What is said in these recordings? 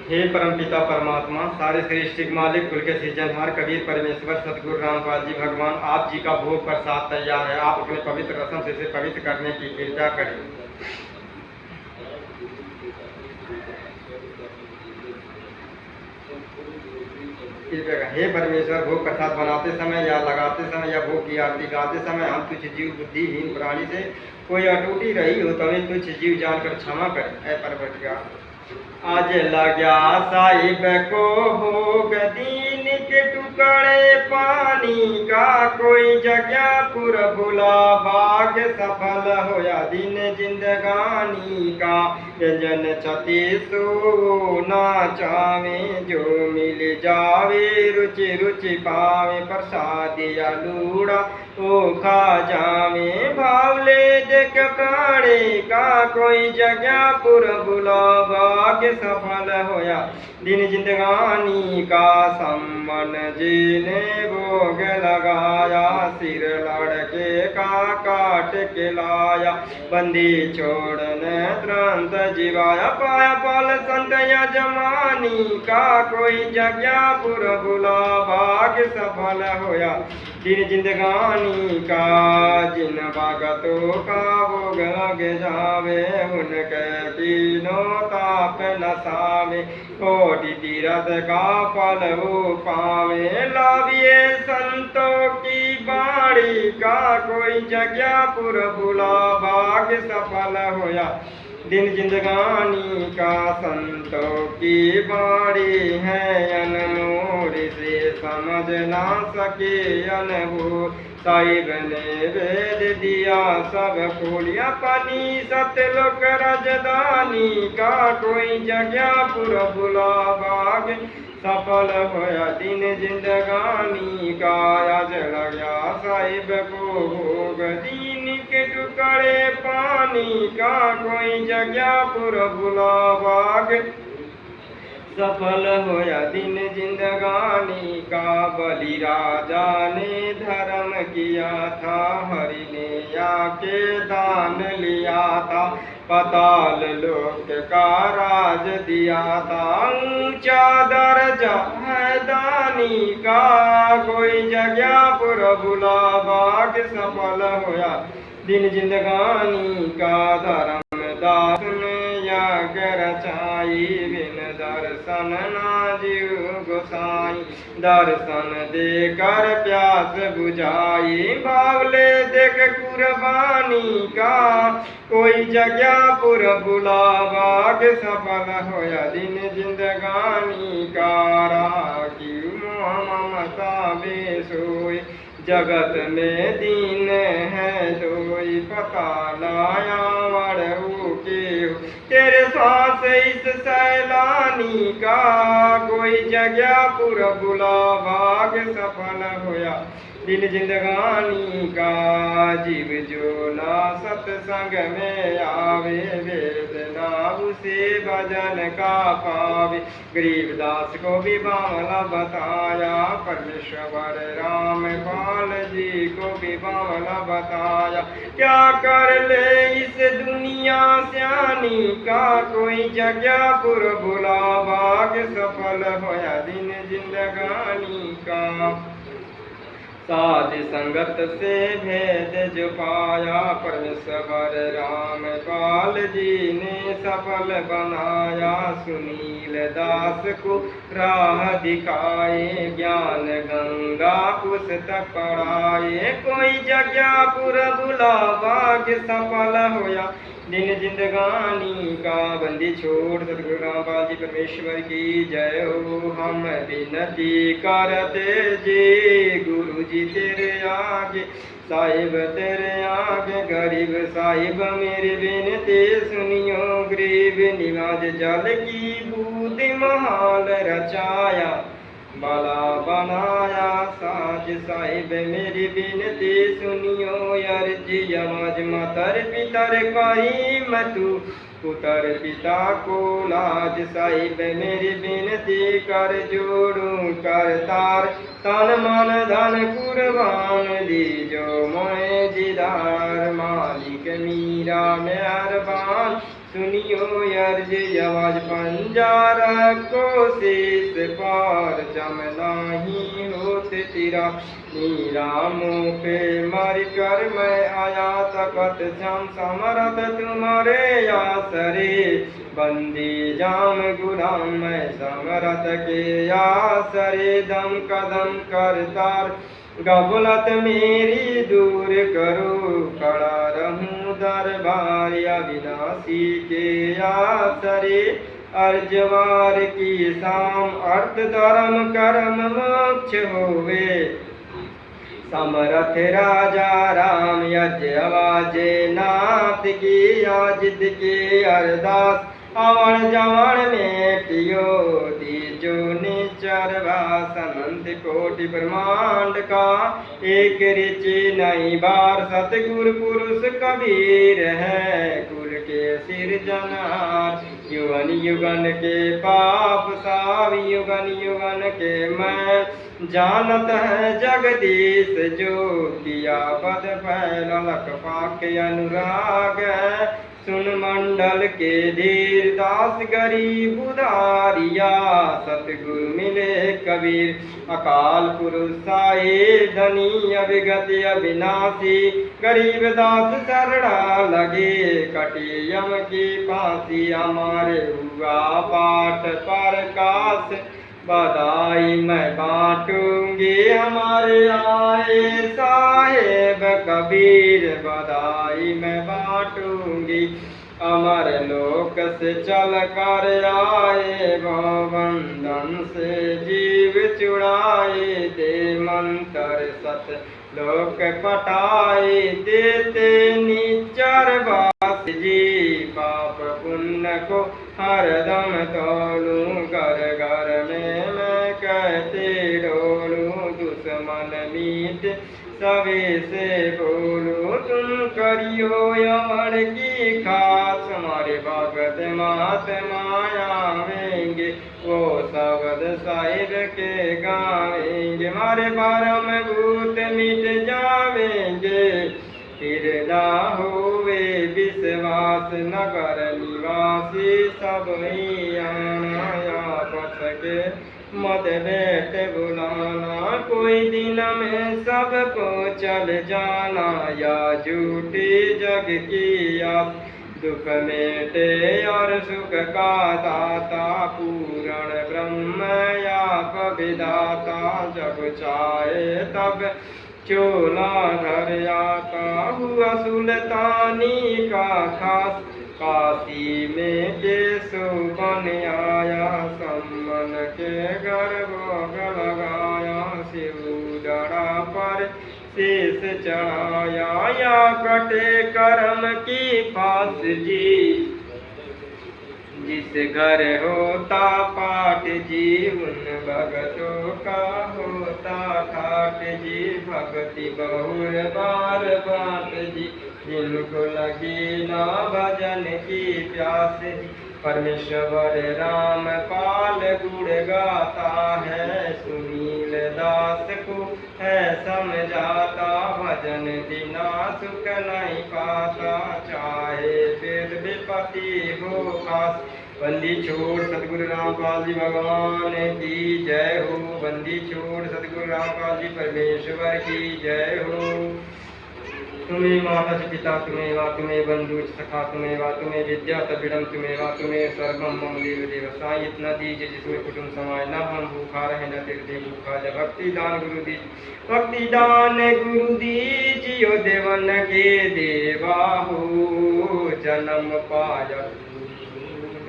हे परमपिता परमात्मा, सारे सृष्टि के मालिक, कुल के सृजनहार, कबीर परमेश्वर सतगुरु रामपाल जी भगवान, आप जी का भोग प्रसाद तैयार है। आप अपने पवित्र रसम से इसे पवित्र करने की कृपा करें। हे परमेश्वर, भोग प्रसाद बनाते समय या लगाते समय या भोग की आरती गाते समय हम तुझ जीव बुद्धिहीन प्राणी से कोई अटूटी रही हो तो हमें तुझ जीव जानकर क्षमा कर। ऐ परवरदिगार, आज लग्या साहिब को भोग दीन के टुकड़े पानी का, कोई जगह पुर भुला भाग सफल होया दिन जिंदगानी का। व्यंजन छति सो ना चावे, जो मिल जावे रुचि रुचि पावे। प्रसादिया लूड़ा ओ खा जावे, भावले देख प्राणे का। कोई जगह पुर भुला भाग्य सफल होया दिन जिंदगानी का। सम्मन जी ने भोग लगाया, सिर लड़के का काट के लाया। बंदी छोड़ने तुरंत जीवाया, पाया पाल संत यजमानी का। कोई जगह पुर भुला भाग्य सफल होया दिन जिंदगानी का। जिन भगतों का भोग लग जावे, उनके तीनों ताप नसावे। कोटि तीरथ का फल वो पावे, लाविए संतों की बाड़ी का। कोई जगह पुर भुला भाग्य सफल होया दिन जिंदगानी का। संतों की बाड़ी है अनमोल, से समझ ना सके अनमोल। साहिब ने वेद दिया सब खोलिया, पानी सतलोक राजधानी का। कोई जगह पुर भुला भाग सफल होया दिन जिंदगानी का। आज लग्या साहिब को भोग दीन के टुकड़े पानी का। कोई जगह पुर भुला भाग सफल होया दिन जिंदगानी का। बलि राजा ने धर्म किया था, हरि ने आके दान लिया था। पाताल लोक का राज दिया था, ऊंचा दर्जा है दानी का। कोई जगह पुर भुला भाग सफल होया दिन जिंदगानी का। धर्मदास ने यज्ञ रचाई, बिन दर्शन ना जीव गोसाई। दर्शन देकर प्यास बुझाई, भावले देख कुर्बानी का। कोई जगह पुर भुला भाग सफल होया दिन जिंदगानी का। राखी ममता बेसोई, जगत में दीन है जोई। पता लाया वड़ू के तेरे सांस इस सैलानी का। कोई जगह पुर भुला भाग सफल होया दिन जिंदगानी का। जीव जो ना सत्संग में आवे, वेद ना उसे भजन का पावे। गरीबदास को भी बावला बताया, परमेश्वर राम पाल जी को भी बावला बताया। क्या कर ले इस दुनिया स्यानी का। कोई जगह पुर भुला भाग सफल होया दिन जिंदगानी का। साध संगत से भेद जो पाया, परमेश्वर राम पाल जी ने सफल बनाया। सुनील दास को राह दिखाए, ज्ञान गंगा पुस्तक पढ़ाए। कोई जगह पुर भुला भाग सफल होया दिन जिंदगानी का। बंदी छोड़ सतगुरु रामपाल जी परमेश्वर की जय हो। हम विनती करते जी गुरु जी तेरे आगे, साहिब तेरे आगे गरीब साहिब मेरी विनती सुनियो। गरीब निवाज जल की बूंद महाल रचाया, बाला बनाया साज। साहिब मेरी विनती सुनियो, अर्जी यमज मतर पितर करी मतु पुतर पिता को लाज। साहिब मेरी विनती कर जोड़ू कर तार, तन मन धन कुर्बान दीजो मोए दीदार। मालिक मीरा मेहरबान, सुनियो अर्ज आवाज पंजारा को शीस पार जम नाही होत तेरा नीरामों पे मर कर मैं आया तकत श्याम समरथ तुम्हारे आसरे बंदी जाम गुलाम मैं समरथ के आसरे दम कदम करतार गफलत मेरी दूर करो खड़ा रहूं दरबार अविनाशी के आसरे अर्जवार की शाम अर्थ धर्म कर्म मोक्ष होवे समरथ राजा राम यज्ञ आवाजे नाथ की याजिद के अरदास अवण जवण में पियो दीजो निचर वासनंत कोटि ब्रह्मांड का एक ऋचि नहीं बार सतगुरु पुरुष कबीर है कुल के सिरजनहार युगन युगन के पाप साव युगन युगन के मैं जानत है जगदीश जो किया पद फैलक पाके अनुराग सुन मंडल के धीर दास गरीब उदारिया सतगुरु मिले कबीर अकाल पुरुष साए धनी अविगत अविनाशी गरीब दास शरणा लगे कटी यम की फांसी हमारे हुआ पाठ पर काश बधाई मैं बांटूंगी हमारे आए साहेब कबीर बधाई मैं बांटूंगी अमर लोक से चल कर आए भवबंधन से जीव चुड़ाए दे मंत्र सत लोक पटाए देते निचर बास जी पाप पुण्य को हरदम तोलूं घर घर में मैं कहते डोलूं दुश्मन मीत सवे से बोलो तुम करियो यमर की खास हमारे भगत मात मायावेंगे वो शब्द साहिब के गावेंगे हमारे परम भूत मिट जावेंगे फिर ना होवे विश्वास नगर निवासी सब ही आना पथ के मत बैठ बुलाना कोई दिन में सबको चल जाना या झूठी जग की आस दुख मेटे और सुख का दाता पूर्ण ब्रह्म या विधाता जब चाहे तब चोला घर आता हुआ सुल्तानी का खास काशी में केसो बन आया सम्मन के गर्भ लगाया शिव डरा पर शेष चढ़ाया या कटे कर्म की फांस जी जिस घर होता पाठ जी उन भगतों का होता ठाट जी भक्ति बहुर बार बात जी जिनको लगी ना भजन की प्यास जी परमेश्वर राम पाल गुण गाता है सुनील दास को है समझाता भजन बिना सुख नहीं पाता चाहे वेद विपत्ति हो खास बंदी छोड़ सतगुरु रामपाल जी भगवान की जय हो बंदी छोड़ सतगुरु रामपाल जी परमेश्वर की जय हो तुम्हें माता च पिता तुम्हें वा तुम्हें बंधु सखा तुम्हें वा तुम्हें विद्या तबिड़म तुम्हें वा तुम्हें सर्वम मम देव देव साई इतना दीजिए जिसमें कुटुंब समाए न हम भूखा रहे न तीर्थे भूखा जब भक्ति दान गुरु दीजियो देवन के देवा हो जन्म पाया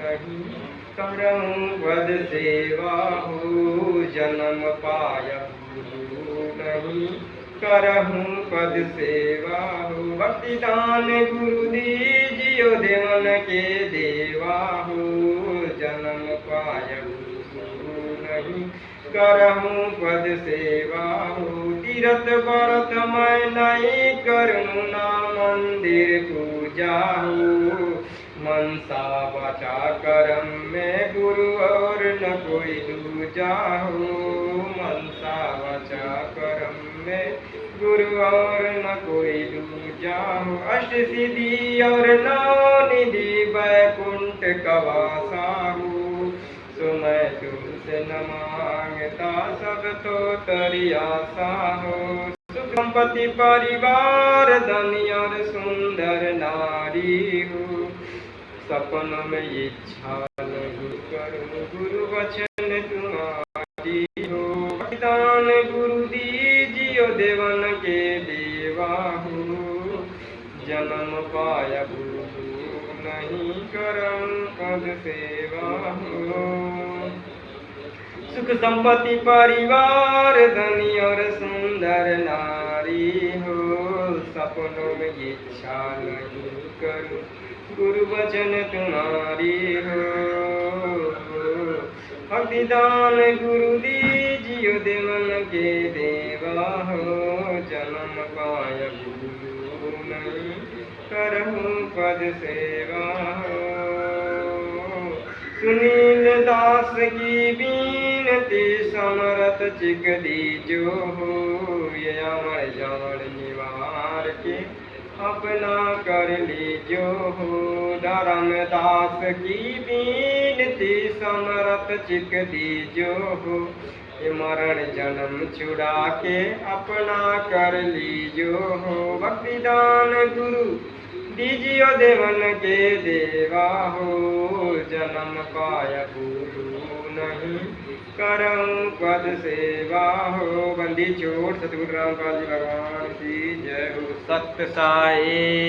नहीं करऊं पद सेवा हो जन्म पाया नहीं करहूं पद सेवा हो भक्ति दान गुरु दीजियो देवन के देवा हो जन्म पाया नहीं करहूं पद सेवा हो तीरथ व्रत मैं नहीं करूं ना मंदिर पूजा हो मनसा बचा करम में गुरु और न कोई दूजा हो मनसा बचा करम में गुरु और न कोई दूजा हो। अष्ट सिद्धि और नौ निधि वैकुंठ कवासा हो। सो मैं तुमसे न मांगता सब तो तरी आशा हो। सुख संपत्ति परिवार धन और सुंदर नारी हो। सपनों में इच्छा नहीं करूं गुरु वचन तुम्हारी हो। दान गुरु दीजियो देवन के देवा हो। जन्म पाया गुरु नहीं करम पद सेवा हो। सुख संपत्ति परिवार धनी और सुंदर नारी हो। सपनों में इच्छा नहीं करूं गुरु वचन तुम्हारी हो। भक्तिदान गुरु दीजियो देवन के देवा हो। जन्म पाय गुरु नहीं करहूं पद सेवा हो। सुनील दास की बीनती समरथ चिक दीजो हो। ये अमर जान निवार के अपना कर लीजो हो। धर्मदास की बीनती समरथ चिक दीजो हो। ये मरण जन्म छुड़ा के अपना कर लीजो हो। भक्तिदान गुरु दीजियो देवन के देवा हो। जन्म पाया गुरु नहीं करऊं पद सेवा हो। बंदी छोड़ सतगुरु रामपाल जी भगवान की जय हो। सत्य साई।